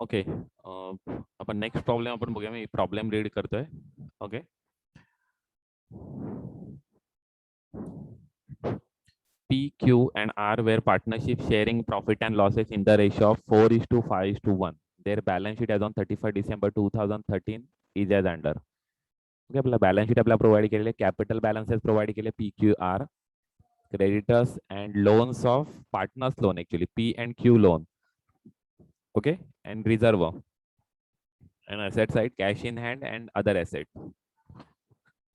Okay. आपण next problem आपण बघूया. मी प्रॉब्लेम रीड करतोय. Okay. P, Q, and R were partnership sharing profit and losses in the ratio of 4:5:1. Their balance sheet as on 31 December 2013 is as under. Okay. आपला balance sheet आपल्याला provide केलेले, capital balances provide केले PQR, creditors and loans of partners loan, actually P&Q loan. Okay. And reserve and asset side cash in hand and other asset.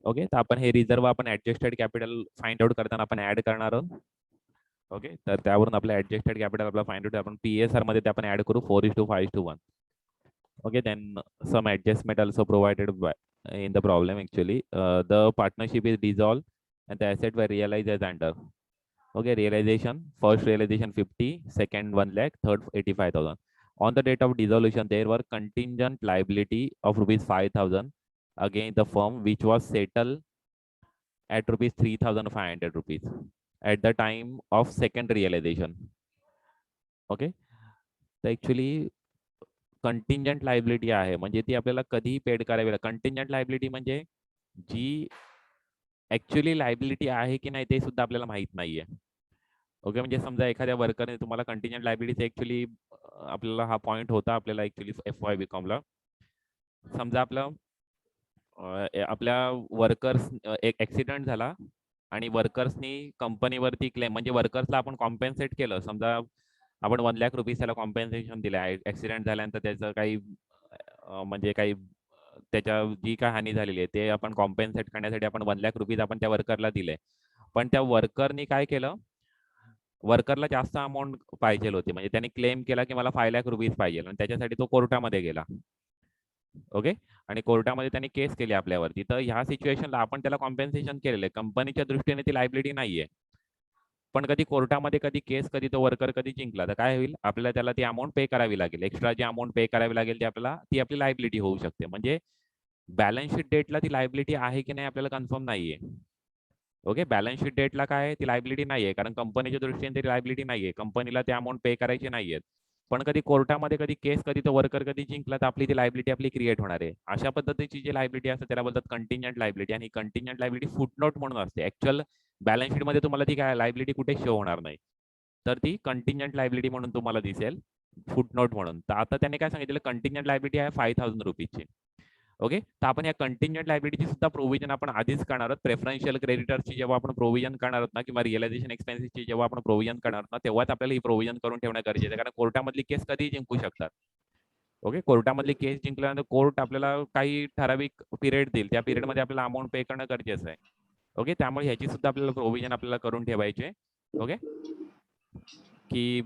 Okay. तर आपण हे reserve आपण adjusted capital find out करताना आपण add करणार आहोत. Okay. तर त्यावरून आपलं ऍडजस्टेड कॅपिटल आपला फाइंड आउट आपण PSR मध्ये ते आपण ऍड करू 4:5:1. Okay. Then some adjustment also provided in the problem. Actually the partnership is dissolved and the asset were realized as under. Okay. Realization, first realization 50, second 1 lakh, third 85,000. On the date of dissolution, there were contingent liability of rupees 5,000 against the firm, which was settled at rupees 3,500 rupees at the time of second realization. Okay. तर actually कंटिंजंट liability आहे, म्हणजे ती आपल्याला कधीही paid करावी लागेल. कंटिंजंट liability म्हणजे जी actually liability आहे की नाही ते सुद्धा आपल्याला माहित नाहीये. ओके. म्हणजे समजा एखाद्या वर्करने तुम्हाला कंटिंजंट लायबिलिटी ऍक्च्युअली आपल्याला हा पॉइंट होता आपल्याला ऍक्च्युअली FY BCom ला. समजा आपलं आपल्या वर्कर्स एक ऍक्सिडेंट झाला आणि वर्कर्सनी कंपनीवरती क्लेम, म्हणजे वर्कर्सला आपण कॉम्पेन्सेट केलं. समजा आपण 1 लाख रुपीज त्याला कॉम्पेन्सेशन दिलं. ऍक्सिडेंट झाल्यानंतर त्याचं काही म्हणजे काही त्याच्या जी काय हानी झालेली आहे ते आपण कॉम्पेन्सेट करण्यासाठी आपण 1 लाख रुपीज आपण त्या वर्करला दिले. पण त्या वर्करनी काय केलं, वर्करला जास्त अमाऊंट पाहिजे होती, म्हणजे त्यांनी क्लेम केला की मला 5 लाख रुपीज पाहिजे आणि त्याच्यासाठी तो कोर्टामध्ये गेला. ओके. आणि कोर्टामध्ये त्यांनी केस केली आपल्यावरती. तर ह्या सिच्युएशनला आपण त्याला कॉम्पेन्सेशन केलेलं आहे, कंपनीच्या दृष्टीने ती लायबिलिटी नाहीये. पण कधी कोर्टामध्ये कधी केस, कधी तो वर्कर कधी जिंकला तर काय होईल, आपल्याला त्याला ती अमाऊंट पे करावी लागेल. एक्स्ट्रा जी अमाऊंट पे करावी लागेल ती आपल्याला ती आपली लायबिलिटी होऊ शकते. म्हणजे बॅलन्स शीट डेटला ती लायबिलिटी आहे की नाही आपल्याला कन्फर्म नाहीये. ओके. बॅलन्स शीट डेटला काय ती लायबिलिटी नाहीये, कारण कंपनीच्या दृष्टीने ती लायबिलिटी नाहीये, कंपनीला ते अमाऊंट पे करायची नाहीये. पण कधी कोर्टामध्ये कधी केस, कधी तो वर्कर कधी जिंकला तर आपली ती लायबिलिटी आपली क्रिएट होणार आहे. अशा पद्धतीची जी लायबिलिटी असते त्याला बोलतात कंटिंजंट लायबिलिटी. आणि कंटिंजंट लायबिलिटी फुटनोट म्हणून असते. ऍक्च्युअल बॅलन्स शीट मध्ये तुम्हाला ती काय लायबिलिटी कुठे शो होणार नाही, तर ती कंटिंजंट लायबिलिटी म्हणून तुम्हाला दिसेल, फुटनोट म्हणून. तर आता त्याने काय सांगितलं, कंटिंजंट लायबिलिटी आहे 5,000 रुपीजची. ओके. तर आपण या कंटिंजंट लायबिलिटीची सुद्धा प्रोव्हिजन आपण आधीच करणार आहोत. प्रेफरन्शियल क्रेडिटर्सची जेव्हा आपण प्रोव्हिजन करणार आहोत ना, किंवा रिअलायझेशन एक्सपेन्सेसची जेव्हा आपण प्रोव्हिजन करणार आहोत ना, तेव्हाच आपल्याला ही प्रोव्हिजन करून ठेवणं गरजेचं आहे, कारण कोर्टामधली केस कधीही जिंकू शकतात. ओके. कोर्टामधली केस जिंकल्यानंतर कोर्ट आपल्याला काही ठराविक पिरियड देईल, त्या पिरियडमध्ये आपल्याला अमाऊंट पे करणं गरजेचं आहे. ओके. त्यामुळे ह्याची सुद्धा आपल्याला प्रोव्हिजन आपल्याला करून ठेवायचे. ओके. की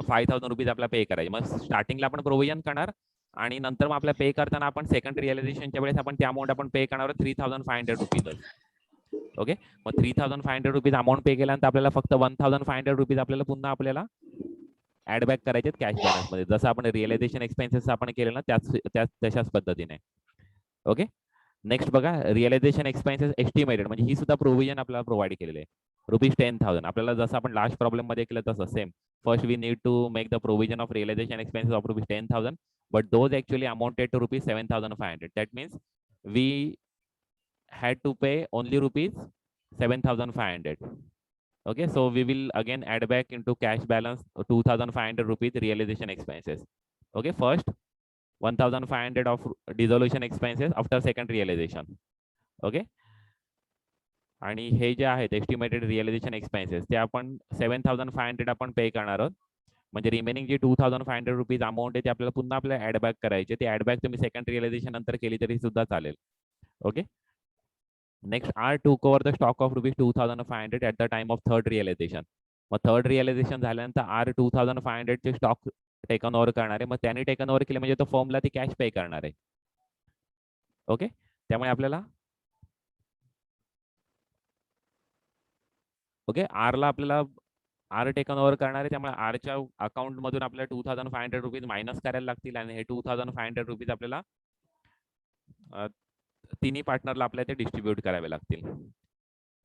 5,000 रुपीज आपल्याला पे करायचे. मग स्टार्टिंगला आपण प्रोव्हिजन करणार आणि नंतर मग आपल्याला पे करताना आपण सेकंड रिअलायझेशनच्या वेळेस आपण ते अमाऊंट आपण पे करणार 3,500 रुपीजच. ओके. मग 3,500 रुपीज अमाऊंट पे केल्यानंतर आपल्याला फक्त 1,500 रुपीज आपल्याला पुन्हा आपल्याला ऍड बॅक करायचे कॅश बॅलन्स मध्ये, जसं आपण रिअलायझेशन एक्सपेन्सेस आपण केलं ना त्याच तशाच पद्धतीने. ओके. नेक्स्ट बघा, रिअलायझेशन एक्सपेन्सेस एस्टिमेटेड, म्हणजे ही सुद्धा प्रोव्हिजन आपल्याला प्रोव्हाइड केलेले आहे. ₹10,000 आपल्याला जसं आपण लास्ट प्रॉब्लेम मध्ये केलं तसं same. First, we need to make the provision of realization expenses of rupees 10,000, but those actually amounted to rupees 7,500. That means we had to pay only rupees 7,500. Okay, so we will again add back into cash balance 2,500 rupees realization expenses. Okay, first 1,500 of dissolution expenses after second realization. Okay. आणि हे जे आहेत estimated realisation expenses ते आपण 7,500 आपण पे करणार आहोत. म्हणजे रिमेनिंग जी 2,500 रुपीज अमाऊंट आहे ते आपल्याला पुन्हा आपल्याला ऍड बॅक करायचे. ते ऍड बॅक तुम्ही सेकंड रिअलायझेशन नंतर केली तरी सुद्धा चालेल. Okay. Next, are to cover the stock of rupees 2,500 at the time of third realisation. मग थर्ड रिअलायझेशन झाल्यानंतर आर 2,500 चे स्टॉक टेकन ओव्हर करणार आहे. मग त्यांनी टेकन ओव्हर केले म्हणजे तो फर्मला ती कॅश पे करणार आहे. ओके. त्यामुळे आपल्याला ओके आरला आपल्याला आर टेकन ओव्हर करणार आहे, त्यामुळे आरच्या अकाउंट मधून आपल्याला 2,500 रुपीज मायनस करायला लागतील आणि हे 2,500 रुपीज आपल्याला तिन्ही पार्टनरला आपल्याला ते डिस्ट्रीब्यूट करावे लागतील.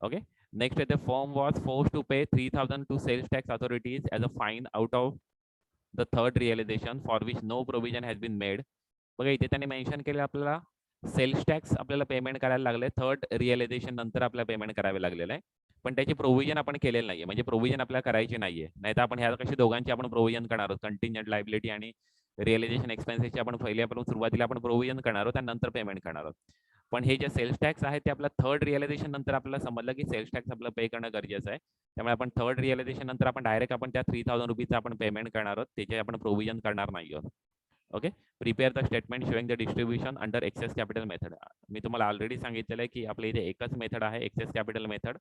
Okay. Next, the firm was forced to pay 3,000 to sales tax authorities as a fine out of the third realisation for which no provision has been made. बघा इथे त्यांनी मेन्शन केले आपल्याला सेल्स टॅक्स आपल्याला payment करायला लागले third realisation नंतर आपल्याला पेमेंट करावे लागलेलं आहे, पण त्याची प्रोव्हिजन आपण केलेलं नाहीये, म्हणजे प्रोव्हिजन आपल्याला करायची नाहीये. नाही तर आपण ह्या कशी दोघांची आपण प्रोव्हिजन करणार आहोत, कंटिंजंट लायबिलिटी आणि रिअलायझेशन एक्सपेन्सेसची आपण पहिले आपण सुरुवातीला आपण प्रोव्हिजन करणार आहोत त्यानंतर पेमेंट करणार आहोत. पण हे जे सेल्स टॅक्स आहे ते आपलं थर्ड रिअलायझेशन नंतर आपल्याला समजलं की सेल्स टॅक्स आपलं पे करणं गरजेचं आहे. त्यामुळे आपण थर्ड रिअलायझेशन नंतर आपण डायरेक्ट आपण त्या 3000 रुपीचं आपण पेमेंट करणार आहोत, त्याचे आपण प्रोव्हिजन करणार नाही आहोत. Okay. Prepare the statement showing the distribution under excess capital method. मी तुम्हाला ऑलरेडी सांगितलेलं आहे की आपल्या इथे एकच मेथड आहे एक्सेस कॅपिटल मेथड.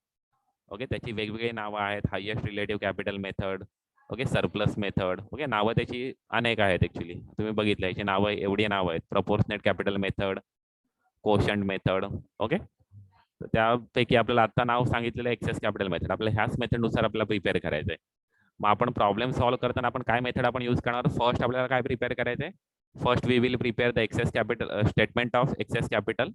ओके. त्याची वेगवेगळी नावं आहेत, highest relative capital method, okay, surplus method. Okay. नावं त्याची अनेक आहेत ऍक्च्युली, तुम्ही बघितलं याची नावं एवढी नावं आहेत, proportionate capital method, quotient method. Okay. तर त्यापैकी आपल्याला आता नाव सांगितलेलं एक्सेस कॅपिटल मेथड आपल्या ह्याच मेथडनुसार आपल्याला प्रिपेअर करायचं आहे. मग आपण प्रॉब्लेम सॉल्व्ह करताना आपण काय मेथड आपण यूज करणार, फर्स्ट आपल्याला काय प्रिपेअर करायचं आहे, first we will prepare the excess capital statement of excess capital,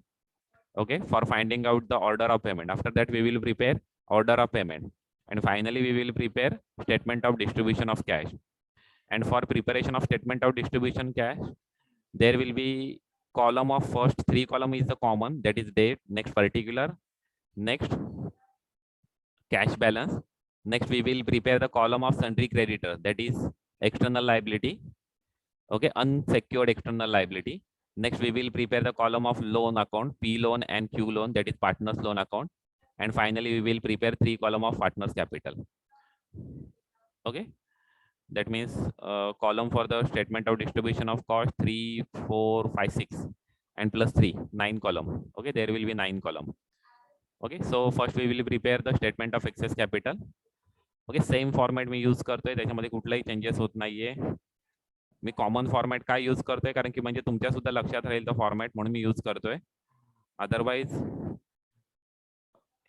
okay, for finding out the order of payment. After that we will prepare order of payment, and finally we will prepare statement of distribution of cash. And for preparation of statement of distribution cash, there will be column of first 3 column is the common, that is date, next particular, next cash balance. Next we will prepare the column of sundry creditor, that is external liability, okay, unsecured external liability. Next we will prepare the column of loan account, P loan and Q loan, that is partners loan account. And finally we will prepare 3 column of partners capital. Okay, that means column for the statement of distribution of cost 3, 4, 5, 6 and plus 3, 9 column. Okay, there will be 9 column. Okay, so first we will prepare the statement of excess capital. Okay, same format me use करतोय, त्याच्यामध्ये कुठलाही changes होत नाहीये. मी common format काय use करतोय, कारण की म्हणजे तुमच्या सुद्धा लक्षात राहील तो फॉर्मॅट, म्हणून मी यूज करतोय. अदरवाईज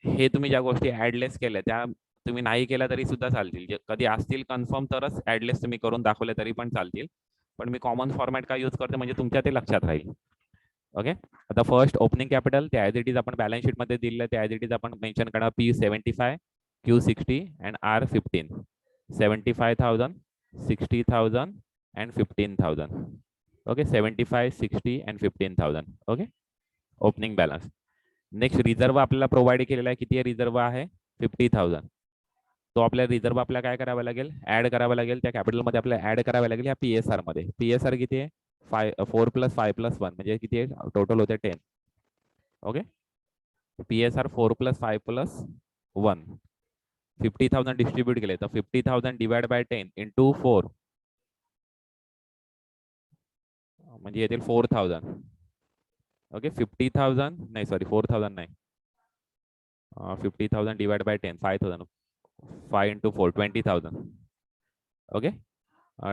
हे तुम्ही ज्या गोष्टी ऍडलेस केल्या त्या तुम्ही नाही केल्या तरी सुद्धा चालतील, कधी असतील कन्फर्म तरच ऍडलेस तुम्ही करून दाखवले तरी पण चालतील, पण मी कॉमन फॉर्मॅट काय यूज करतो म्हणजे तुमच्या ते लक्षात राहील. ओके. आता फर्स्ट ओपनिंग कॅपिटल ते ॲज इट इज आपण बॅलन्स शीट मध्ये दिलेलं ते ॲज इट इज आपण मेन्शन करणार, P75, Q60 and R15. 75,000, 60,000 and 15,000. Okay, 75, 60 and 15,000. Okay, opening balance. Next reserve आपल्याला प्रोव्हाइड केलेला आहे, किती रिझर्व आहे 50,000. तो आपल्या रिझर्व आपल्याला काय करावं लागेल, ऍड करावं लागेल, त्या कॅपिटल मध्ये आपल्याला ऍड करावं लागेल ह्या PSR मध्ये. PSR किती आहे 4 + 5 + 1 म्हणजे किती आहे टोटल होते 10. ओके, PSR 4 + 5 + 1, 50,000 डिस्ट्रीब्यूट केले तर 50,000 डिवाइड बाय 10 इंटू 4 म्हणजे येतील 4,000. ओके, 50,000 नाही सॉरी 4,000 नाही, 50,000 डिवाइड बाय 10 5,000, 5 इंटू 4 20,000. ओके,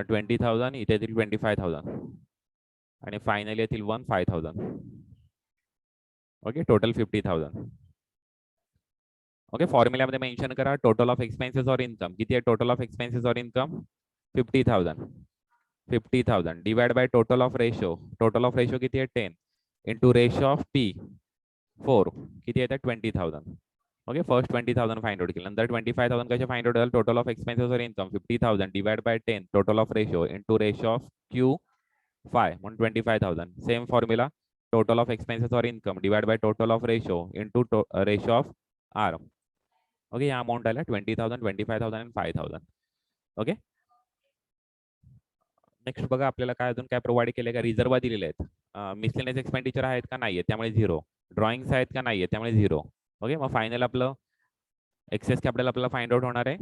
20,000 इथे येतील 25,000 आणि फायनली येतील 5,000. Okay, total 50,000. ओके, फॉर्म्युल्यामध्ये मेन्शन करा टोटल ऑफ एक्सपेन्सेस और इनकम. किती आहे टोटल ऑफ एक्सपेन्सेस और income 50,000. 50,000 divide by total of ratio, total of ratio किती आहे 10 इंटू रेशो ऑफ P4 किती येतात 20,000. ओके, फर्स्ट 20,000 फाइंड आउट केलं, नंतर 25,000 कसे फाइंड आउट झालं, टोटल ऑफ एक्सपेन्सेस और income 50,000 divide by 10 total of ratio into ratio of Q5 म्हणून 25,000. Same formula total of expenses और income divide by total of ratio into ratio of R. Okay, या amount आला 20,000, 25,000 आणि 5,000. Okay, next बघा आपल्याला काय अजून काय प्रोव्हाइड केले का, रिझर्व दिलेले आहेत, मिसलेनियस एक्सपेंडिचर आहेत का नाहीये त्यामुळे 0, ड्रॉइंग्स आहेत का नाहीये त्यामुळे 0. ओके, मग फायनल आपलं एक्सेस कॅपिटल आपल्याला फाइंड आउट होणार आहे.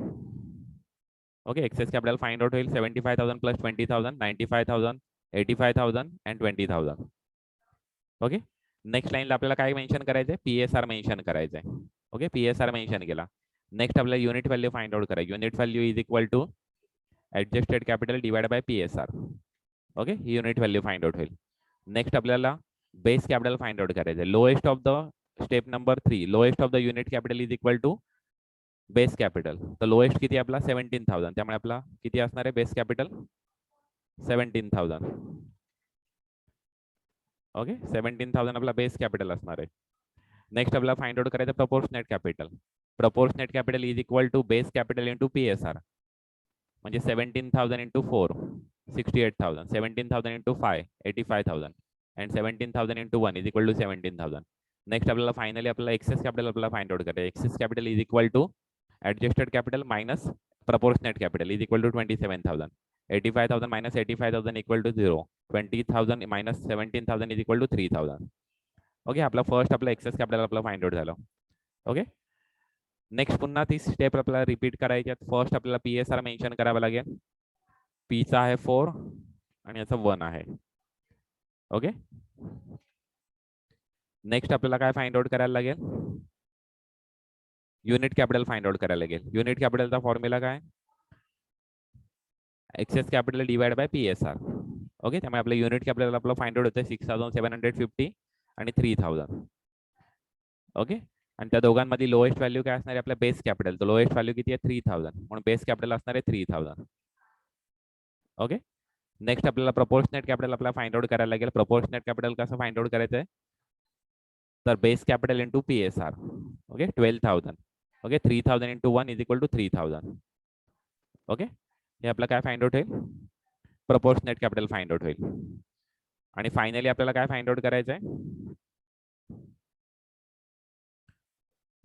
Okay, excess capital find out होईल 75,000 + 20,000 95,000 85,000 अँड 20,000. ओके, नेक्स्ट लाईनला आपल्याला काय मेन्शन करायचंय, PSR मेन्शन करायचंय. ओके, PSR मेन्शन केला. नेक्स्ट आपल्याला युनिट व्हॅल्यू फाइंड आउट करायची, unit value is equal to adjusted capital divide by PSR. Okay, ही युनिट व्हॅल्यू फाइंड आउट होईल. नेक्स्ट आपल्याला बेस कॅपिटल फाइंड आउट करायचं आहे. Lowest of the step number 3, lowest of the unit capital is equal to base capital. तर lowest किती आपला 17,000, त्यामुळे आपला किती असणार आहे बेस कॅपिटल 17,000. ओके, 17,000 आपला बेस कॅपिटल असणार आहे. नेक्स्ट आपल्याला फाइंड आउट करायचं proportionate capital. Proportionate capital is equal to base capital into PSR. म्हणजे 17,000 into 4 68,000, 17,000 into 5 85,000 and 17,000 into 1 is equal to 17,000. Next आपल्याला फायनली आपल्याला एक्सेस कॅपिटल आपल्याला फाइंड आउट करायचं. Excess capital is equal to adjusted capital minus proportionate capital is equal to 27,000. 85,000 minus 85,000 equal to 0. 20,000 minus 17,000 is equal to 3,000. Okay, आपला first आपला access capital आपला find out झालं. Okay, next पुन्हा ती step आपल्याला repeat करायची. First आपल्याला PSR mention करावं लागेल. P चा आहे 4 आणि याचा 1 आहे. ओके, नेक्स्ट आपल्याला काय फाइंड आउट करायला लागेल? युनिट कॅपिटल फाइंड आउट करायला लागेल. युनिट कॅपिटलचा फॉर्म्युला काय? Excess capital divide by PSR. Okay, त्यामुळे आपलं युनिट कॅपिटल आपलं फाइंड आउट होतं 6,750 आणि 3,000. ओके, आणि त्या दोघांमध्ये लोएस्ट व्हॅल्यू काय असणार आहे? आपल्या बेस कॅपिटल. तर लोएस्ट व्हॅल्यू किती आहे? 3,000. म्हणून बेस कॅपिटल असणार आहे 3,000. ओके, नेक्स्ट आपल्याला प्रपोर्शनेट कॅपिटल आपल्याला फाइंड आउट करायला लागेल. प्रपोर्शनेट कॅपिटल कसं फाइंड आउट करायचं आहे? तर base capital into PSR. Okay, 12,000. Okay, 3,000 into 1 is equal to 3,000. Okay, हे आपलं काय फाइंड आउट होईल? प्रपोर्शनेट कॅपिटल फाइंड आउट होईल. आणि फायनली आपल्याला काय फाइंड आउट करायचं आहे?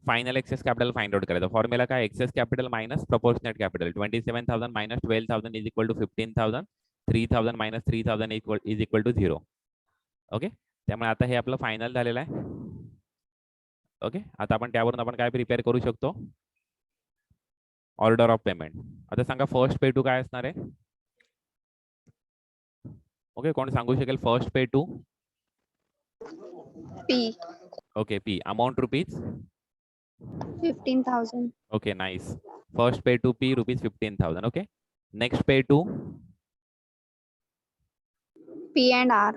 Final excess capital find out करायचं. फॉर्म्युला काय? Excess capital minus proportionate capital. 27,000 minus 12,000 is equal to 15,000. 3,000 minus 3,000 is equal to 0. Okay, त्यामुळे आता हे आपलं फायनल झालेलं आहे. ओके, आता आपण त्यावरून आपण काय प्रिपेअर करू शकतो? Order of payment. आता सांगा फर्स्ट पे टू काय असणार आहे? ओके, कोण सांगू शकेल? First pay to P. Okay, P amount rupees 15,000. Okay, nice. First pay to P rupees 15,000. Okay, next pay to P and R.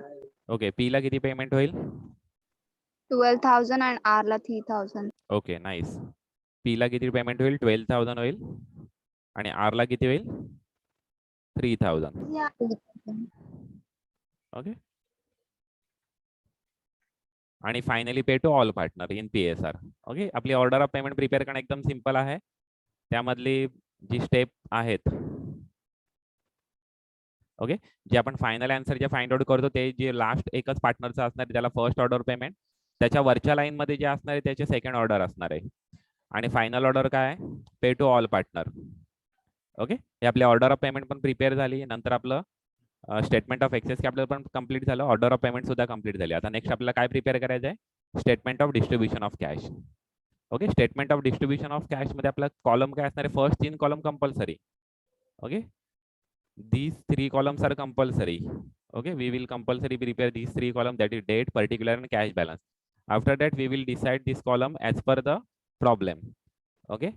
Okay, P ला किती पेमेंट होईल? 12,000 and R ला 3,000. Okay, nice. P ला किती payment होईल? 12,000 होईल आणि R ला किती होईल? 3,000. ओके, आणि finally pay to all partner in PSR. Okay, आपली ऑर्डर ऑफ पेमेंट प्रिपेअर करणं एकदम सिंपल आहे. त्यामधली जी स्टेप आहेत, ओके, जे आपण फायनल आन्सर जे फाइंड आउट करतो ते जे लास्ट एकच पार्टनरचं असणार आहे त्याला फर्स्ट ऑर्डर पेमेंट. त्याच्या वरच्या लाईन मध्ये जे असणार आहे त्याचे सेकंड ऑर्डर असणार आहे. आणि फायनल ऑर्डर काय आहे? Pay to all partner. Okay, हे आपली ऑर्डर ऑफ पेमेंट पण प्रिपेअर झाली. नंतर आपलं स्टेटमेंट ऑफ एक्सेस कॅपिटल पण कंप्लीट झालं. ऑर्डर ऑफ पेमेंट सुद्धा कंप्लीट झाली. आता नेक्स्ट आपल्याला काय प्रिपेअर करायचं आहे? Statement of distribution of cash. Okay, statement of distribution of cash मध्ये आपला कॉलम काय असणार आहे? First 3 column compulsory. Okay, these 3 columns are compulsory. Okay, we will compulsory prepare these 3 columns, that is date, particular and cash balance. After that we will decide this column as per the problem. Okay,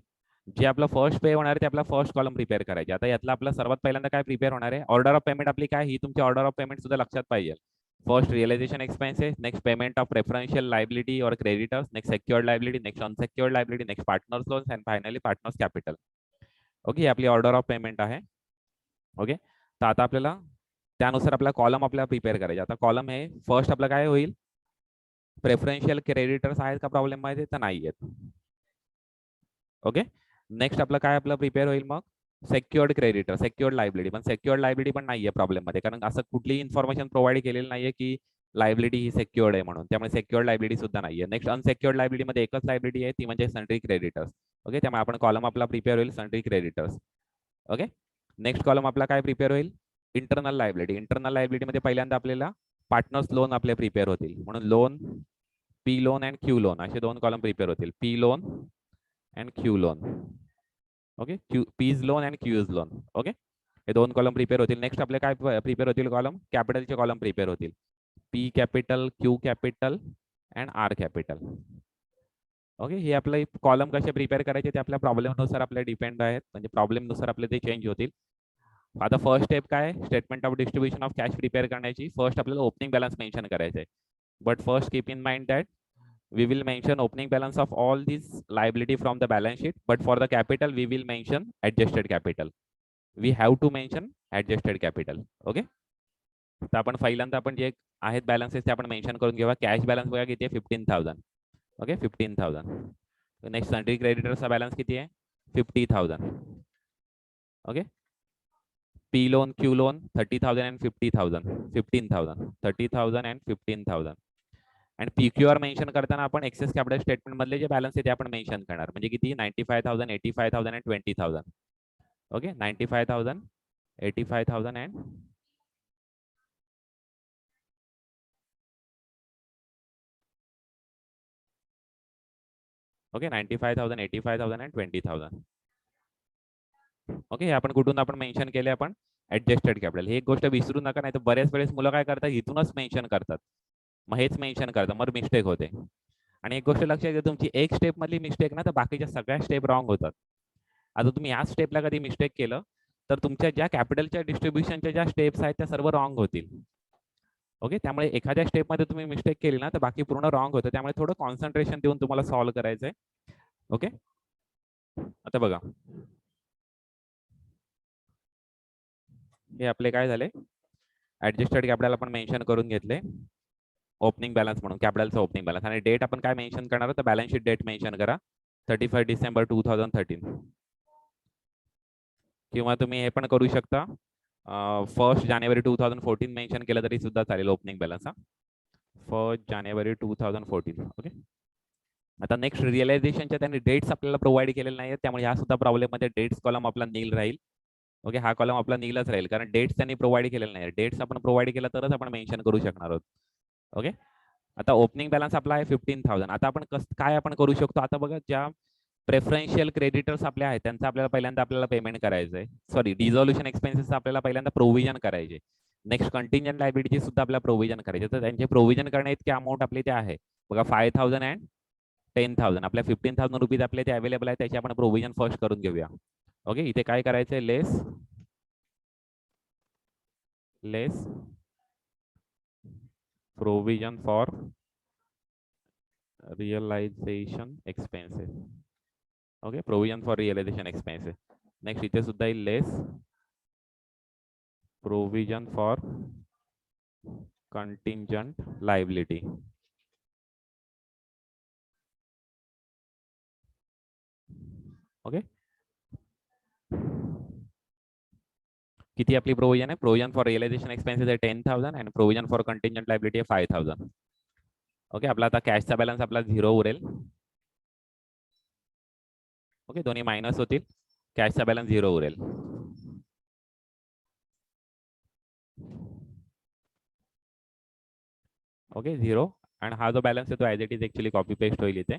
जे आपला first पे होणार आहे ते आपला first column prepare करायचे. आता यातला आपला सर्वात पहिल्यांदा काय प्रिपेअर होणार आहे? ऑर्डर ऑफ पेमेंट आपली काय? ही तुमची ऑर्डर ऑफ पेमेंट सुद्धा लक्षात पाहिजे. First realisation expenses, next payment of preferential liability और creditors, next secured liability, next unsecured liability, next partners loans and finally partners capital. Okay, आपली ऑर्डर ऑफ पेमेंट आहे. Okay, तर आता आपल्याला त्यानुसार आपला कॉलम आपल्याला प्रिपेअर करायचे. आता कॉलम हे फर्स्ट आपलं काय होईल? प्रेफरन्शियल क्रेडिटर्स आहेत का प्रॉब्लेम मध्ये? तर नाही आहेत. ओके, नेक्स्ट आपलं काय आपलं प्रिपेअर होईल? मग सेक्युअर्ड क्रेडिटर, सेक्युअर्ड लायबिलिटी. पण सेक्युअर्ड लायबिलिटी पण नाहीये प्रॉब्लेम मध्ये, कारण असं कुठलीही इन्फॉर्मेशन प्रोव्हाइड केलेली नाहीये की लायबिलिटी ही सेक्युअर्ड आहे म्हणून. त्यामुळे सेक्युअर्ड लायबिलिटी सुद्धा नाहीये. नेक्स्ट अनसेक्युअर्ड लायबिलिटी मध्ये एकच लायबिलिटी आहे, ती म्हणजे सन्ड्री क्रेडिटर्स. ओके, त्यामुळे आपण कॉलम आपला प्रिपेअर होईल sundry creditors. Okay, next column आपला काय प्रिपेअर होईल? Internal liability. इंटरनल लायबिलिटी मध्ये पहिल्यांदा आपल्याला पार्टनर्स लोन आपले प्रिपेअर होतील. म्हणून loan, P loan and Q loan असे 2 कॉलम प्रिपेअर होतील. P loan and Q loan. Okay, P's loan and Q's loan. Okay, हे 2 कॉलम प्रिपेअर होतील. नेक्स्ट आपले काय प्रिपेअर होतील? कॉलम कॅपिटलचे कॉलम प्रिपेअर होतील. P capital, Q capital and R capital. Okay, हे आपले कॉलम कसे प्रिपेअर करायचे ते आपल्या प्रॉब्लेमनुसार आपले डिपेंड आहेत. म्हणजे प्रॉब्लेमनुसार आपले ते चेंज होतील. आता फर्स्ट स्टेप काय? Statement of distribution of cash prepare करण्याची. फर्स्ट आपल्याला ओपनिंग बॅलन्स मेन्शन करायचं आहे. But first keep in mind that we will mention opening balance of all these liability from the balance sheet, but for the capital we will mention adjusted capital. We have to mention adjusted capital. Okay, तर आपण पहिल्यांदा आपण जे आहेत balances ते आपण mention करून घेऊया. कॅश बॅलन्स बघा किती आहे? 15,000. ओके, 15,000. नेक्स्ट सन्ड्री क्रेडिटर्सचा बॅलन्स किती आहे? 50,000. Okay, P loan, Q loan 30,000 and 50,000, 15,000, 30,000 and 15,000. आणि PQR मेन्शन करताना आपण एक्सेस कॅपिटल स्टेटमेंट मधले जे बॅलन्स आहे ते आपण मेन्शन करणार. म्हणजे किती 95,000, 85,000 and 20,000. Okay 95,000, 85,000 and okay 95,000, 85,000 and 20,000. Okay हे आपण कुठून आपण मेन्शन केले आपण ऍडजस्टेड कॅपिटल. ही एक गोष्ट विसरू नका, नाही तर बऱ्याच वेळेस मुलं काय करतात इथूनच मेन्शन करतात, मग हेच मेन्शन करतात, मग मिस्टेक होते. आणि एक गोष्ट लक्षात घ्या, तुमची एक स्टेप मधली मिस्टेक ना तर बाकीच्या सगळ्या स्टेप रॉंग होतात. आता तुम्ही या स्टेपला कधी मिस्टेक केलं तर तुमच्या ज्या कॅपिटलच्या डिस्ट्रीब्युशनच्या ज्या स्टेप्स आहेत त्या सर्व रॉंग होतील. ओके त्यामुळे एखाद्या स्टेपमध्ये तुम्ही मिस्टेक केली ना तर बाकी पूर्ण रॉंग होतं. त्यामुळे थोडं कॉन्सन्ट्रेशन देऊन तुम्हाला सॉल्व्ह करायचंय. ओके आता बघा हे आपले काय झाले ऍडजस्टेड कॅपिटल आपण मेन्शन करून घेतले ओपनिंग बॅलन्स म्हणून, कॅपिटलचा ओपनिंग बॅलन्स. आणि डेट आपण काय मेन्शन करणार तर बॅलन्स शीट डेट मेन्शन करा 31 डिसेंबर 2013. किंवा तुम्ही हे पण करू शकता 1 जानेवारी 2014 मेन्शन केलं तरी सुद्धा चालेल ओपनिंग बॅलन्स. 1 जानेवारी 2014. ओके आता नेक्स्ट रिअलायझेशनच्या त्यांनी डेट्स आपल्याला प्रोव्हाइड केलेले नाही, त्यामुळे ह्या सुद्धा प्रॉब्लेम मध्ये डेट्स कॉलम आपला नील राहील. ओके हा कॉलम आपला नीलच राहील कारण डेट्स त्यांनी प्रोव्हाइड केलेले नाही. डेट्स आपण प्रोव्हाइड केला तरच आपण मेन्शन करू शकणार आहोत. ओके आता ओपनिंग बॅलन्स आपला आहे 15,000. आता आपण काय आपण करू शकतो, आता बघा ज्या प्रेफरन्शियल क्रेडिटर्स आपले आहेत त्यांचा आपल्याला पहिल्यांदा आपल्याला पेमेंट करायचं आहे. सॉरी डिझॉल्युशन एक्सपेन्सेस आपल्याला पहिल्यांदा प्रोव्हिजन करायचे. नेक्स्ट कंटिंजंट लायबिलिटी सुद्धा आपल्याला प्रोव्हिजन करायचे. तर त्यांचे प्रोव्हिजन करणे इतके अमाऊंट आपले ते आहे बघा 5,000 अँड 10,000. आपल्या 15,000 रुपीज आपले ते अवेलेबल आहे, त्याचे आपण प्रोव्हिजन फर्स्ट करून घेऊया. ओके इथे काय करायचंय less provision for realisation expenses. Okay provision for realisation expenses. Next इथे सुद्धा येईल less provision for contingent liability. Okay किती आपली प्रोव्हिजन आहे, प्रोव्हिजन फॉर रिअलायझेशन एक्सपेन्सेस आहे 10,000 आणि प्रोव्हिजन फॉर कंटिंजंट लायबिलिटी आहे 5,000. ओके आपला आता कॅशचा बॅलन्स आपला 0 उरेल. ओके दोन्ही मायनस होतील, कॅशचा बॅलन्स 0 उरेल. ओके 0 आणि हा जो बॅलन्स आहे तो as it is actually copy paste होईल इथे.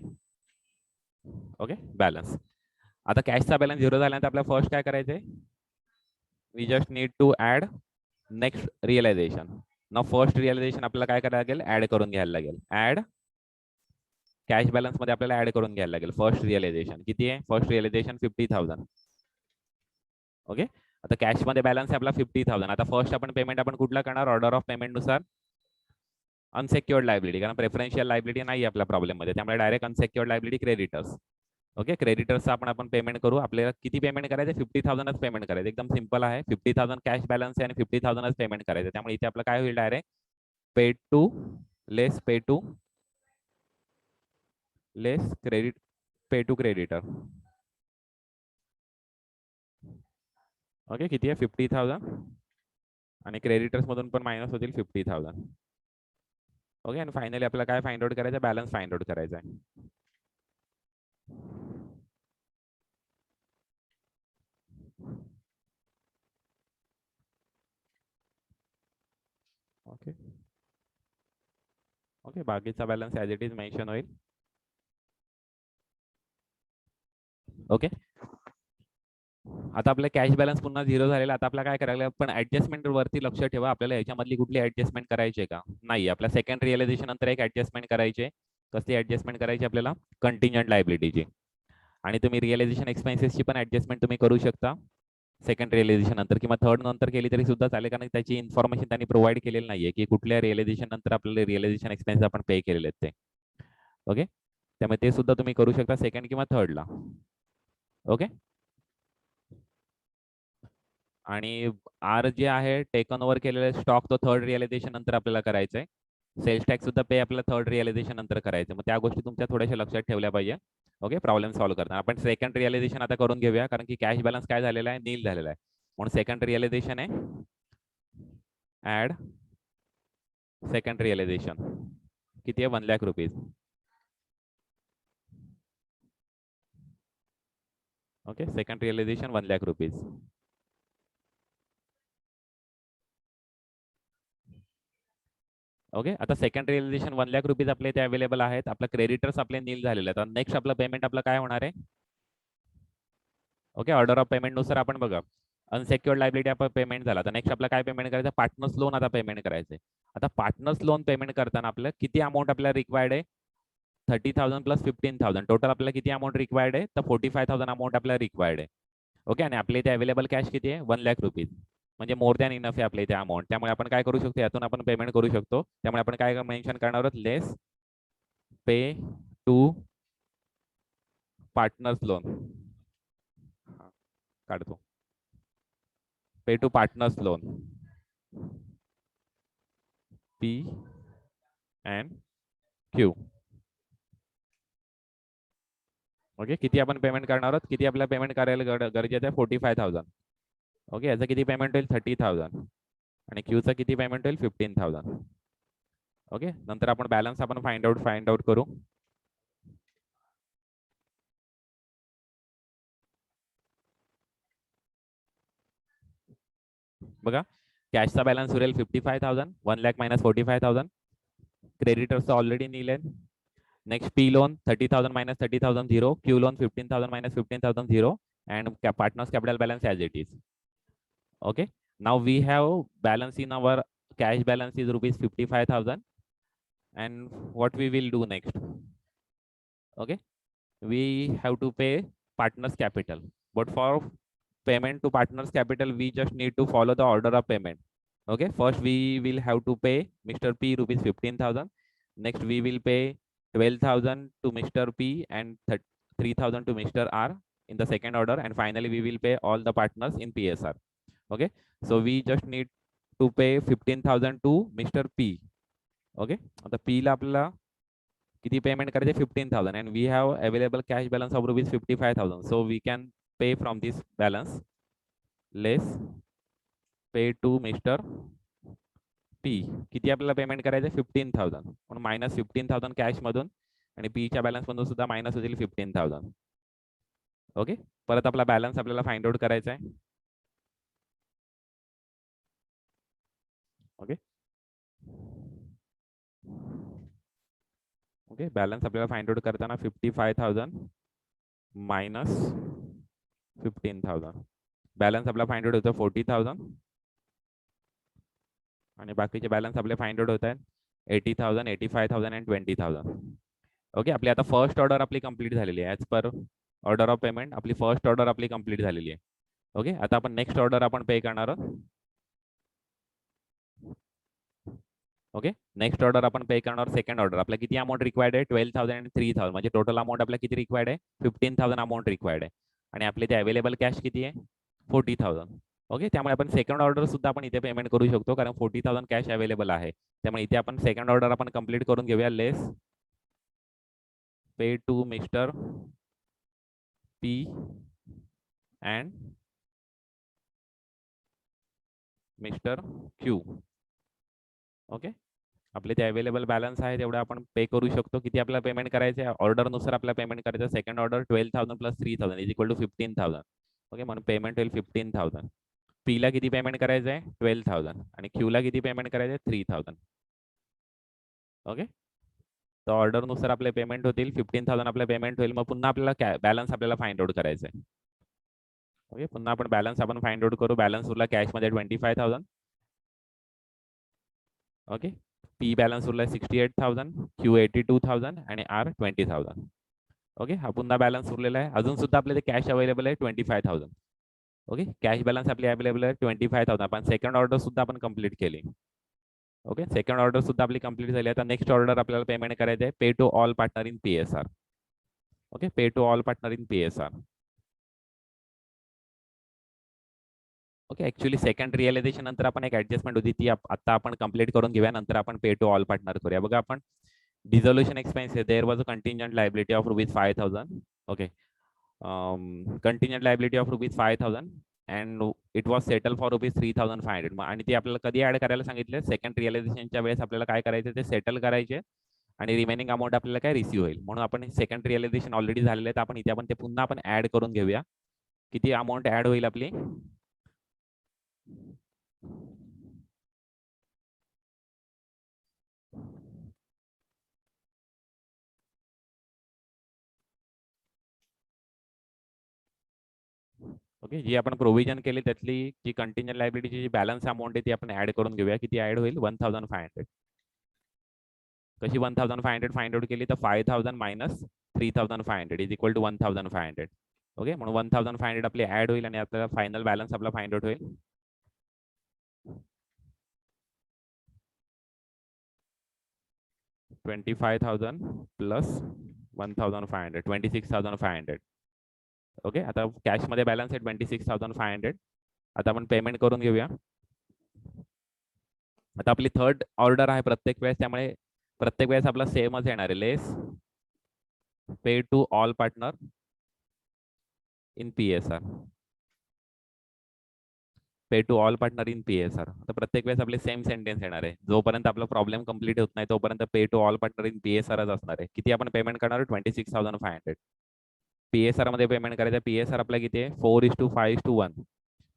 ओके बॅलन्स आता कॅशचा बॅलन्स 0 झाल्यानंतर आपल्याला फर्स्ट काय करायचंय, we just need to add next realisation. ना फर्स्ट रिअलायझेशन आपल्याला काय करायला लागेल ऍड करून घ्यायला लागेल. ऍड कॅश बॅलन्स मध्ये आपल्याला ऍड करून घ्यायला लागेल फर्स्ट रिअलायझेशन. किती आहे फर्स्ट रिअलायझेशन 50,000. ओके आता कॅश मध्ये बॅलन्स आहे आपला 50,000. आता फर्स्ट आपण पेमेंट आपण कुठला करणार ऑर्डर ऑफ पेमेंट नुसार अनसेक्युअर्ड लायबिलिटी, कारण प्रेफरन्शियल लायबिलिटी नाही आपल्या प्रॉब्लेम मध्ये, त्यामुळे direct unsecured liability creditors. Okay creditors आपण पेमेंट करू. आपल्याला किती पेमेंट करायचं 50,000च पेमेंट करायचं. एकदम सिंपल आहे 50,000 कॅश बॅलन्स आहे आणि 50,000च पेमेंट करायचं. त्यामुळे इथे आपलं काय होईल direct pay to less credit pay to creditor. Okay किती आहे 50,000 आणि क्रेडिटर्स मधून पण मायनस होतील 50,000. ओके आणि फायनली आपल्याला काय फाइंड आउट करायचं बॅलन्स फाइंड आउट करायचा आहे. ओके ओके बाकीचा balance as it is mention होईल. ओके आता आपला कॅश बॅलन्स पुन्हा 0 झालेला. आता आपल्याला काय करायला पण ऍडजस्टमेंट वरती लक्ष ठेवा, आपल्याला याच्यामधली कुठली ऍडजस्टमेंट करायची का नाही. आपल्या सेकंड रिअलायझेशन नंतर एक ऍडजस्टमेंट करायची. कसली ऍडजस्टमेंट करायची आपल्याला कंटिंजंट लायबिलिटीची. आणि तुम्ही रिअलायझेशन एक्सपेन्सेसची पण ऍडजस्टमेंट तुम्ही करू शकता सेकंड रिअलायझेशन नंतर किंवा थर्ड नंतर केली तरी सुद्धा चालेल, कारण त्याची इन्फॉर्मेशन त्यांनी प्रोव्हाइड केलेली नाहीये की कुठल्या रिअलायझेशन नंतर आपल्याला रिअलायझेशन एक्सपेन्स आपण पे केलेले आहेत ते. ओके त्यामुळे ते सुद्धा तुम्ही करू शकता सेकंड किंवा थर्डला. ओके आणि आर जे आहे टेकन ओव्हर केलेले स्टॉक तो थर्ड रिअलायझेशन नंतर आपल्याला करायचं आहे. सेल्स टॅक्स सुद्धा पे आपल्याला थर्ड रिअलायझेशन नंतर करायचं. मग त्या गोष्टी तुमच्या थोड्याशा लक्षात ठेवल्या पाहिजे. ओके प्रॉब्लेम सॉल्व्ह करताना आपण सेकंड रिअलायझेशन आता करून घेऊया, कारण की कॅश बॅलन्स काय झालेला आहे नील झालेला आहे. म्हणून सेकंड रिअलायझेशन आहे, ऍड सेकंड रिअलायझेशन किती आहे 1 lakh rupees. Okay, second realisation 1 lakh rupees. Okay, आता सेकंड रिअलायझेशन 1 लाख रुपीज आपले इथे अवेलेबल आहेत. आपला क्रेडिटर्स आपले नील झालेले आहेत. नेक्स्ट आपलं पेमेंट आपलं काय होणार आहे. ओके, ऑर्डर ऑफ पेमेंट नुसार आपण बघा, अनसेक्युअर्ड लायबिलिटी आपण पेमेंट झाला. तर नेक्स्ट आपला काय पेमेंट करायचं, पार्टनर्स लोन आता पेमेंट करायचे. आता पार्टनर्स लोन पेमेंट करताना आपलं किती अमाऊंट आपल्याला रिक्वायर्ड आहे, 30,000 प्लस 15,000 टोटल आपल्याला किती अमाऊंट रिक्वायर्ड आहे, तर 45,000 अमाऊंट आपल्याला रिक्वायर्ड आहे. ओके, आणि आपल्या इथे अवेलेबल कॅश किती आहे 1 लाख रुपीज, म्हणजे मोर दॅन इनफ आहे आपल्या इथे अमाऊंट. त्यामुळे आपण काय करू शकतो, यातून आपण पेमेंट करू शकतो. त्यामुळे आपण काय मेन्शन करणार आहोत, less pay to partners loan. काढतो, pay to partners loan P and Q. Okay, किती आपण पेमेंट करणार आहोत, किती आपल्याला पेमेंट करायला गरजेचं आहे 45,000. ओके, याचं किती पेमेंट होईल 30,000 आणि क्यूचं किती पेमेंट होईल 15,000. ओके, नंतर आपण बॅलन्स आपण फाइंड आउट करू. बघा, कॅशचा बॅलन्स उरेल 55,000, 1 लाख मायनस 45,000. क्रेडिटर्सचा ऑलरेडी नील आहे. Next P loan 30,000 minus 30,000 0, Q loan 15,000 minus 15,000 0, and partners capital balance as it is. Okay, now we have balance in our cash balance is rupees 55,000, and what we will do next. Okay, we have to pay partners capital, but for payment to partners capital we just need to follow the order of payment. Okay, first we will have to pay Mr. P rupees 15,000. Next we will pay 12,000 to Mr. P and 3,000 to Mr. R in the second order, and finally we will pay all the partners in PSR. Okay, so we just need to pay 15,000 to Mr. P. Okay, आता P ला आपल्याला किती payment करायचे 15,000, and we have available cash balance of rupees 55,000, so we can pay from this balance less pay to Mr. P. किती आपल्याला payment करायचं 15,000, म्हणून minus 15,000 cash मधून आणि P च्या बॅलन्स मधून सुद्धा मायनस होतील 15,000. ओके, परत आपला बॅलन्स आपल्याला फाइंड आउट करायचा आहे. ओके, ओके, बॅलन्स आपल्याला फाइंड आउट करताना 55,000 मायनस 15,000, बॅलन्स आपला फाइंड आउट होतो 40,000 आणि बाकीचे बॅलन्स आपले फाइंड आउट होत आहेत 80,000, 85,000 and 20,000. ओके, आपली आता फर्स्ट ऑर्डर आपली कंप्लीट झालेली आहे. As per order of payment आपली फर्स्ट ऑर्डर आपली कंप्लीट झालेली आहे. ओके, आता आपण नेक्स्ट ऑर्डर आपण पे करणार आहोत. ओके, नेक्स्ट ऑर्डर आपण पे करणार सेकंड ऑर्डर. आपल्याला किती अमाऊंट रिक्वायर्ड आहे 12,000 आणि 3,000, म्हणजे टोटल अमाऊंट आपल्याला किती रिक्वायर्ड आहे 15,000 अमाऊंट रिक्वायर्ड आहे. आणि आपले ते अवेलेबल कॅश किती आहे 40,000. ओके, त्यामुळे आपण सेकंड ऑर्डर सुद्धा आपण इथे पेमेंट करू शकतो, कारण 40,000 कॅश अवेलेबल आहे. त्यामुळे इथे आपण सेकंड ऑर्डर आपण कंप्लीट करून घेऊया. Less pay to mister P and mister Q. Okay, आपले ते अवेलेबल बॅलन्स आहे तेवढं आपण पे करू शकतो. किती आपल्याला पेमेंट करायचे ऑर्डर नुसार आपल्याला पेमेंट करायचं. Second order 12,000 plus 3,000 is equal to 15,000. Okay, म्हणून पेमेंट होईल 15,000. पी ला किती पेमेंट करायचं आहे 12,000 आणि क्यू ला किती पेमेंट करायचं आहे 3,000. ओके, तर ऑर्डर नुसार आपले पेमेंट होतील. 15,000 आपले पेमेंट होईल. मग पुन्हा आपल्याला बॅलन्स आपल्याला फाइंड आउट करायचं आहे. ओके, पुन्हा आपण बॅलन्स आपण फाइंड आउट करू. बॅलन्स उरला कॅश मध्ये 25,000. ओके, पी बॅलन्स उरला 68,000, क्यू 82,000 आणि आर 20,000. ओके, हा पुन्हा बॅलन्स उरलेला आहे. अजून सुद्धा आपल्याला कॅश अवेलेबल आहे 25,000. ओके, कॅश बॅलन्स आपली अवेलेबल आहे 25,000. आपण सेकंड ऑर्डर सुद्धा आपण कंप्लीट केली. ओके, सेकंड ऑर्डर सुद्धा आपली कंप्लीट झाली. आता नेक्स्ट ऑर्डर आपल्याला पेमेंट करायचं आहे pay to all partner in PSR. Okay, pay to all partner in PSR. Okay, actually second realisation नंतर आपण एक ऍडजस्टमेंट होती ती आता आपण कंप्लीट करून घेऊया. नंतर आपण पे टू ऑल पार्टनर करूया. बघा, आपण dissolution expense there was a contingent liability of rupees 5,000. Okay, contingent liability of rupees 5,000. And it was settle for rupees 3,500. आणि ती आपल्याला कधी ऍड करायला सांगितले? सेकंड रिअलायझेशनच्या वेळेस आपल्याला काय करायचे? ते सेटल करायचे आणि रिमेनिंग अमाऊंट आपल्याला काय रिसिव्ह होईल. म्हणून आपण सेकंड रिअलायझेशन ऑलरेडी झालेलं आहे, तर आपण इथे आपण ते पुन्हा आपण ऍड करून घेऊया. किती अमाऊंट ऍड होईल आपली? ओके, जी आपण प्रोव्हिजन केली त्यातली जी कंटिंजंट लायबिलिटीची जी बॅलन्स अमाऊंट आहे ती आपण ऍड करून घेऊया. किती ऍड होईल? 1,500. कशी 1,500 फाइंड आउट केली? तर 5,000 minus 3,500 is equal to 1,500. Okay, म्हणून 1,500 आपली ऍड होईल आणि आता फायनल बॅलन्स आपला फाइंड आउट होईल. $25,000 प्लस 1,500, 26,500. ओके, आता कॅश मध्ये बॅलन्स आहे 26,500. आता आपण पेमेंट करून घेऊया. आता आपली थर्ड ऑर्डर आहे प्रत्येक वेळेस, त्यामुळे प्रत्येक वेळेस आपला सेमच येणार आहे. Less pay to all partner in PSR. Pay to all partner in PSR. तर प्रत्येक वेळेस आपले सेम सेंटेन्स येणार आहे. जोपर्यंत आपला प्रॉब्लेम कम्प्लीट होत नाही तोपर्यंत pay to all partner in PSR असणार आहे. किती आपण पेमेंट करणार? 26,500. PSR मध्ये पेमेंट करायचं. PSR आपला किती आहे? 4:5:1.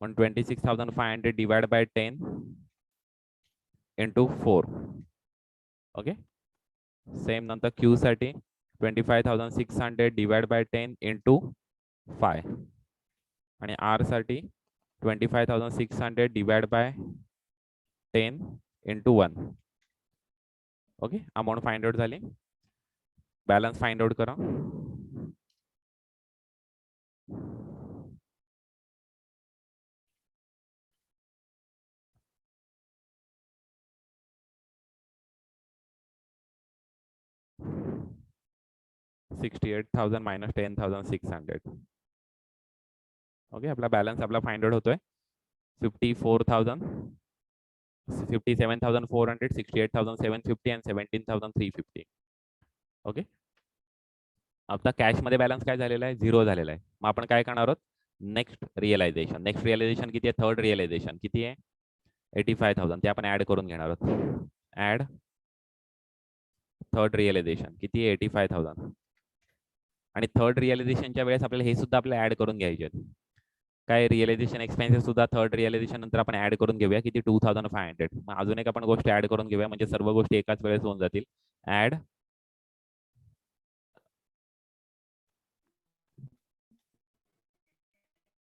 पण 26,500 divide by 10 into 4. Okay, same नंतर Q साठी 25,600 डिवाइड बाय 10 इंटू 5. आणि R साठी 25,600 divide by 10 into 1. Okay, amount find out झाली. बॅलन्स फाइंड आउट करा. $68,000 मायनस 10,600. ओके, आपला बॅलन्स आपला फाइंड आउट होतोय 57,400, 68,750 आणि 17,350. ओके, आता कॅश मध्ये बॅलन्स काय झालेला आहे? 0 झालेला आहे. मग आपण काय करणार आहोत? Next realisation. नेक्स्ट रिअलायझेशन किती आहे? थर्ड रिअलायझेशन किती आहे? 85,000. ते आपण ऍड करून घेणार आहोत. ऍड थर्ड रिअलायझेशन किती आहे? 85,000. आणि थर्ड रिअलायझेशनच्या वेळेस आपल्याला हे सुद्धा आपल्याला ऍड करून घ्यायचे. काय? रिअलायझेशन एक्सपेन्सेस सुद्धा थर्ड रिअलायझेशन नंतर आपण ऍड करून घेऊया. किती? 2,500. मग अजून एक आपण गोष्ट ऍड करून घेऊया, म्हणजे सर्व गोष्टी एकाच वेळेस होऊन जातील. Add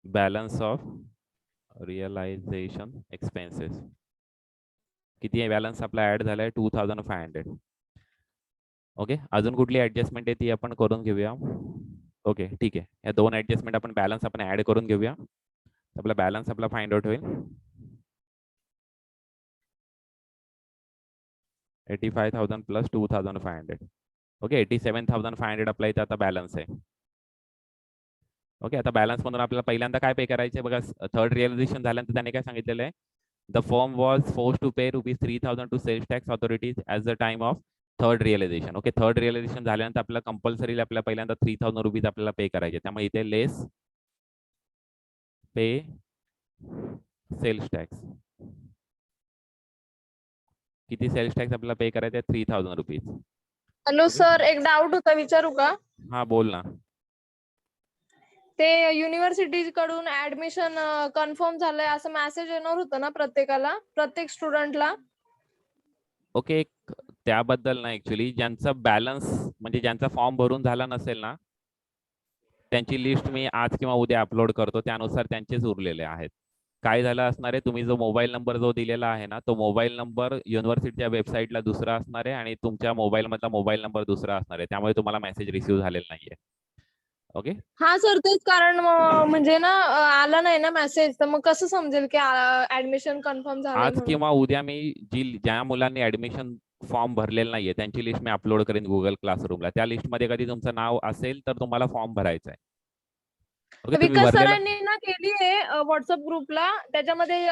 balance of realisation expenses. किती आहे बॅलन्स आपला ऍड झालाय? 2,500. ओके, अजून कुठली ऍडजस्टमेंट आहे ती आपण करून घेऊया. ओके, ठीक आहे. या दोन ऍडजस्टमेंट आपण बॅलन्स आपण ऍड करून घेऊया. आपला बॅलन्स आपला फाइंड आउट होईल 85,000 प्लस 2,500. ओके, 87,500 आपला इथे आता बॅलन्स आहे. ओके, आता बॅलन्स मधून आपल्याला पहिल्यांदा काय पे करायचे बघा. थर्ड रिअलायझेशन झाल्यानंतर त्याने काय सांगितलेलं आहे? The firm was force to pay ₹3,000 to sales tax authorities at the time of third realisation. Okay, third realisation झाल्यानंतर आपल्याला कंपल्सरी आपल्याला पहिल्यांदा ₹3,000 आपल्याला पे करायचे. त्यामुळे इथे लेस पे सेल्स टॅक्स. किती सेल्स टॅक्स आपल्याला पे करायचे? ₹3,000. हॅलो सर, एक डाऊट होता, विचारू का? हा, बोल ना. ते युनिव्हर्सिटी कडून ऍडमिशन कन्फर्म झालंय असं मेसेज येणार होतं ना प्रत्येकाला, प्रत्येक स्टुडंटला? ओके, त्याबद्दल ना, ऍक्च्युली ज्यांचा बॅलन्स म्हणजे ज्यांचा फॉर्म भरून झाला नसेल ना, त्यांची लिस्ट मी आज किंवा उद्या अपलोड करतो. त्यानुसार त्यांचेच उरलेले आहेत. काय झालं असणार आहे? तुम्ही जो मोबाईल नंबर जो दिलेला आहे ना, तो मोबाईल नंबर युनिव्हर्सिटीच्या वेबसाईटला दुसरा असणार आहे आणि तुमच्या मोबाईल मधला मोबाईल नंबर दुसरा असणार आहे. त्यामुळे तुम्हाला मेसेज रिसिव्ह झालेला नाहीये. ओके, हा सर, तेच कारण म्हणजे ना आला नाही ना मेसेज, तर मग कसं समजेल की ऍडमिशन कन्फर्म झालंय आज म्हणून? किंवा उद्या मी ज्या मुलांनी ऍडमिशन फॉर्म भरलेला नाहीये त्यांची लिस्ट मी अपलोड करेन गुगल क्लासरूमला. त्या लिस्टमध्ये कधी तुमचं नाव असेल तर तुम्हाला फॉर्म भरायचा आहे. ओके, तुम्ही विकास भरलेला. सरांनी ना केली आहे व्हॉट्सअप ग्रुपला, त्याच्यामध्ये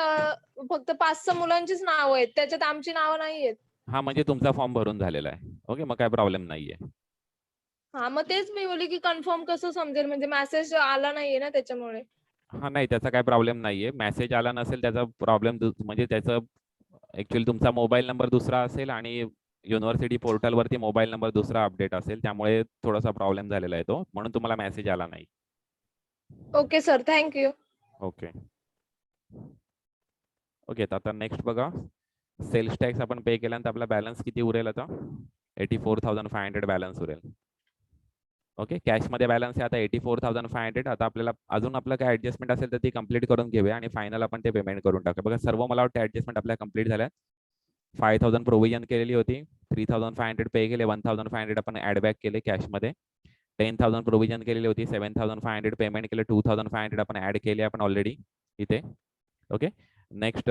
फक्त 5-6 मुलांचीच नाव आहेत, त्याच्यात आमची नावं नाही आहेत. हा, म्हणजे तुमचा फॉर्म भरून झालेला आहे. ओके, मग काय प्रॉब्लेम नाहीये. हा, मग तेच मी बोलली की कन्फर्म कसं समजेल, म्हणजे मेसेज आला नाहीये ना त्याच्यामुळे. हा नाही, त्याचा काय प्रॉब्लेम नाहीये. मेसेज आला नसेल त्याचा प्रॉब्लेम, म्हणजे त्याचं ऍक्च्युअली तुमचा मोबाईल नंबर दुसरा असेल आणि युनिव्हर्सिटी पोर्टलवरती मोबाईल नंबर दुसरा अपडेट असेल, त्यामुळे थोडासा प्रॉब्लेम झालेला आहे तो, म्हणून तुम्हाला मेसेज आला नाही. Okay sir, thank you. Okay okay, तर आता नेक्स्ट बघा. सेल्स टॅक्स आपण पे केल्यानंतर आपला बॅलन्स किती उरेल आता? 84,500 बॅलन्स उरेल. ओके, कॅशमध्ये बॅलन्स आहे आता 84,500. आता आपल्याला अजून आपलं काय ऍडजस्टमेंट असेल तर ती कंप्लीट करून घेऊया आणि फायनल आपण ते पेमेंट करून टाकूया. बघा, सर्व मला वाटतं ऍडजस्टमेंट आपल्या कंप्लीट झाल्या. 5,000 प्रोव्हिजन केलेली होती, 3,500 पे केले, 1,500 आपण ऍड बॅक केले कॅशमध्ये. 10,000 प्रोव्हिजन केलेली होती, 7,500 पेमेंट केले, 2,500 आपण ऍड केले आपण ऑलरेडी इथे. ओके, नेक्स्ट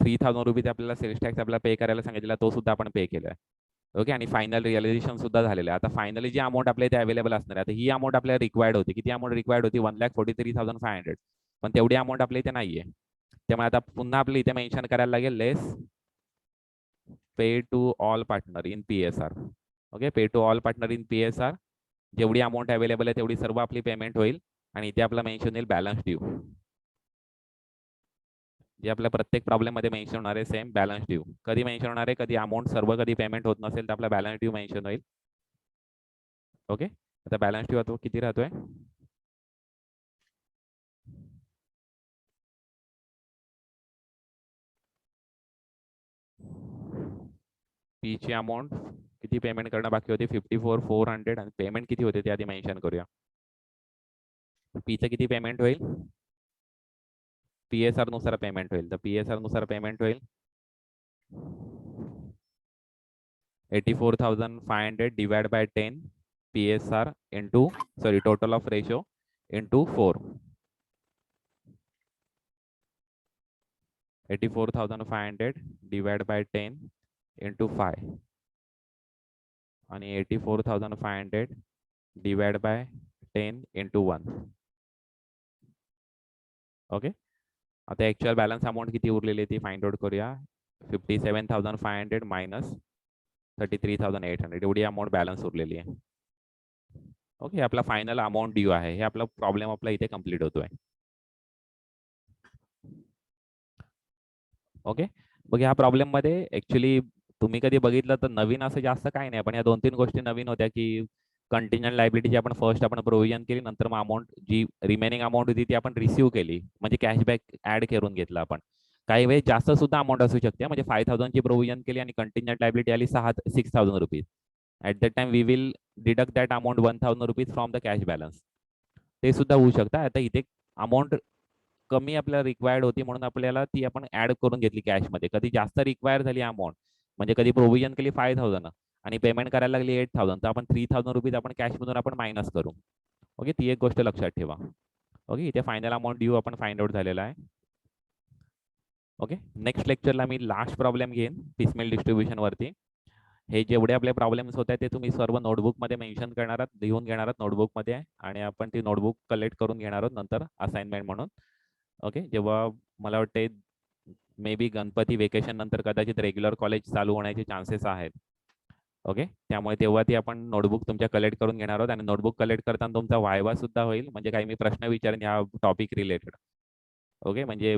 3,000 रुपीज आपल्याला सेल्स टॅक्स आपल्याला पे करायला सांगितलेला, तो सुद्धा आपण पे केलाय. ओके, आणि फायनल रिअलायझेशन सुद्धा झालेलं आहे. आता फायनली जी अमाऊंट आपल्या इथे अवेलेबल असणार आहे, आता ही अमाऊंट आपल्याला रिक्वायर्ड होती. किती अमाऊंट रिक्वायर्ड होती? 1,43,500. पण तेवढी अमाऊंट आपल्या इथे नाहीये. त्यामुळे आता पुन्हा आपल्या इथे मेन्शन करायला लागेल less pay to all partner in PSR. Okay, pay to all partner in PSR. जेवढी अमाऊंट अवेलेबल आहे तेवढी सर्व आपली पेमेंट होईल आणि इथे आपला मेन्शन येईल बॅलन्स ड्यू. जे आपल्या प्रत्येक प्रॉब्लेम मध्ये मेन्शन होणार आहे सेम बॅलन्स ड्यू. कधी मेन्शन होणार आहे? कधी अमाऊंट सर्व कधी पेमेंट होत नसेल तर आपला बॅलन्स ड्यू मेन्शन होईल. ओके, आता बॅलन्स ड्यू आता किती राहतोय? पी ची अमाऊंट किती पेमेंट करणं बाकी होती? 54,400. आणि पेमेंट किती होते ते आधी मेन्शन करूया. पीचं किती पेमेंट होईल? PSR नुसार पेमेंट होईल. तर PSR नुसार पेमेंट होईल 84,500 divide by 10 PSR into, sorry, total of ratio into 4. 84,500 divided by 10 into 5 आणि 84,500 divided by 10 into 1. ओके, आता ऍक्च्युअल बॅलन्स अमाऊंट किती उरलेली आहे ती फाइंड आउट करूया. 57,500 मायनस 33,800 एवढी अमाऊंट बॅलन्स उरलेली आहे. ओके, आपला फायनल अमाऊंट ड्यू आहे. हे आपला प्रॉब्लेम आपला इथे कम्प्लीट होतोय. ओके, मग ह्या प्रॉब्लेम मध्ये ऍक्च्युली तुम्ही कधी बघितलं तर नवीन असं जास्त काही नाही, पण या 2-3 गोष्टी नवीन होत्या की कंटिंजंट लायबिलिटी आपण फर्स्ट आपण प्रोव्हिजन केली, नंतर मग अमाऊंट जी रिमेनिंग अमाऊंट होती ती आपण रिसीव्ह केली, म्हणजे कॅशबॅक ऍड करून घेतला आपण. काही वेळेस जास्त सुद्धा अमाऊंट असू शकते, म्हणजे 5,000 ची प्रोव्हिजन केली आणि कंटिंजंट लायबिलिटी आली 6,000 rupees. At that time we will deduct that amount 1,000 rupees from the cash balance. ते सुद्धा होऊ शकतं. आता इथे अमाऊंट कमी आपल्याला रिक्वायर्ड होती म्हणून आपल्याला ती आपण ऍड करून घेतली कॅशमध्ये. कधी जास्त रिक्वायर झाली अमाऊंट, म्हणजे कधी प्रोव्हिजन केली 5,000 आणि पेमेंट करायला लागली 8,000, तर आपण 3,000 रुपीज आपण कॅशमधून आपण मायनस करू. ओके, ती एक गोष्ट लक्षात ठेवा. ओके, इथे फायनल अमाऊंट ड्यू आपण फाइंड आउट झालेला आहे. ओके, नेक्स्ट लेक्चरला मी लास्ट प्रॉब्लेम घेईन पिसमेल डिस्ट्रीब्युशन वरती. हे जेवढे आपले प्रॉब्लेम्स होत आहेत ते तुम्ही सर्व नोटबुकमध्ये मेन्शन करणार आहात, लिहून घेणार आहात नोटबुकमध्ये, आणि आपण ती नोटबुक कलेक्ट करून घेणार आहोत नंतर असाइनमेंट म्हणून. ओके, जेव्हा मला वाटते मे बी गणपती वेकेशन नंतर कदाचित रेग्युलर कॉलेज चालू होण्याचे चान्सेस आहेत. ओके, त्यामुळे तेव्हा ती आपण नोटबुक तुमच्या कलेक्ट करून घेणार आहोत आणि नोटबुक कलेक्ट करताना तुमचा वायवा सुद्धा होईल, म्हणजे काही मी प्रश्न विचारेन या टॉपिक रिलेटेड. ओके, म्हणजे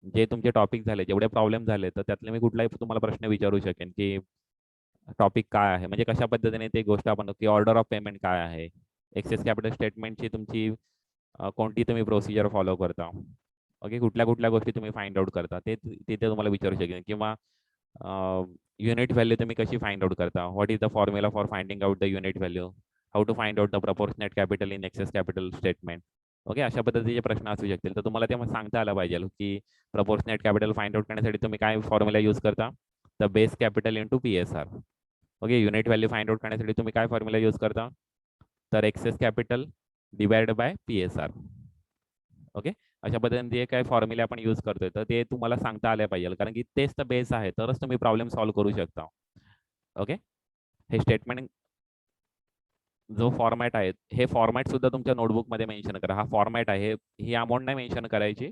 जे तुमचे टॉपिक झाले, जेवढे प्रॉब्लेम झाले, तर त्यातले मी कुठलाही तुम्हाला प्रश्न विचारू शकेन की टॉपिक काय आहे, म्हणजे कशा पद्धतीने ते गोष्ट आपण की ऑर्डर ऑफ पेमेंट काय आहे, एक्सेस कॅपिटल स्टेटमेंटची तुमची कोणती तुम्ही प्रोसिजर फॉलो करता. ओके, कुठल्या कुठल्या गोष्टी तुम्ही फाइंड आउट करता ते तिथे तुम्हाला विचारू शकेन. किंवा युनिट व्हॅल्यू तुम्ही कशी फाइंड आउट करता, what is the formula for finding out the unit value, how to find out the proportionate capital in excess capital statement. Okay, अशा पद्धतीचे प्रश्न असू शकतील, तर तुम्हाला ते सांगता आलं पाहिजे की प्रपोर्शनेट कॅपिटल फाइंड आउट करण्यासाठी तुम्ही काय फॉर्म्युला यूज करता, the base capital into PSR. Okay, unit value find out करण्यासाठी तुम्ही काय फॉर्म्युला यूज करता, तर excess capital divide by PSR. Okay, अशा पद्धतीने जे काही फॉर्म्युले आपण यूज करतोय तर ते तुम्हाला सांगता आले पाहिजे, कारण की तेच तर बेस आहे, तरच तुम्ही प्रॉब्लेम सॉल्व्ह करू शकता. ओके, हे स्टेटमेंट जो फॉर्मॅट आहे, हे फॉर्मॅट सुद्धा तुमच्या नोटबुकमध्ये मेन्शन करा. हा फॉर्मॅट आहे, ही अमाऊंट नाही मेन्शन करायची.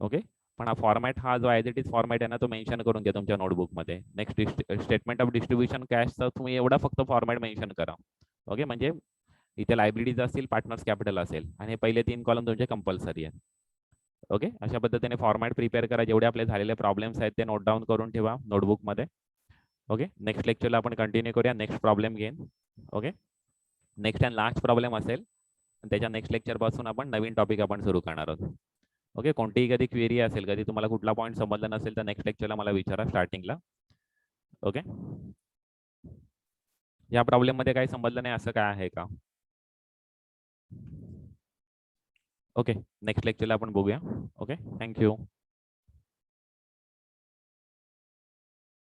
ओके, पण हा फॉर्मॅट, हा जो ॲज इट इज फॉर्मॅट आहे ना, तो मेन्शन करून घ्या तुमच्या नोटबुकमध्ये. नेक्स्ट स्टेटमेंट ऑफ डिस्ट्रीब्युशन कॅशचा तुम्ही एवढा फक्त फॉर्मॅट मेन्शन करा. ओके, म्हणजे इथे लायबिलिटीज असतील, पार्टनर्स कॅपिटल असेल आणि हे पहिले 3 कॉलम तुमचे कंपल्सरी आहेत. ओके, अशा पद्धतीने फॉर्मॅट प्रिपेअर करा. जेवढे आपले झालेले प्रॉब्लेम्स आहेत ते नोट डाऊन करून ठेवा नोटबुकमध्ये. ओके, नेक्स्ट लेक्चरला आपण कंटिन्यू करूया. नेक्स्ट प्रॉब्लेम घेईन. Okay, next and last problem असेल. त्याच्या नेक्स्ट लेक्चर पासून आपण नवीन टॉपिक आपण सुरू करणार आहोत. ओके, कोणतीही कधी क्वेरी असेल, कधी तुम्हाला कुठला पॉईंट समजला नसेल तर नेक्स्ट लेक्चरला मला विचारा स्टार्टिंगला. ओके, या प्रॉब्लेम मध्ये काही समजलं नाही असं काय आहे का? ओके, नेक्स्ट लेक्चरला आपण बघूया. Okay, thank you.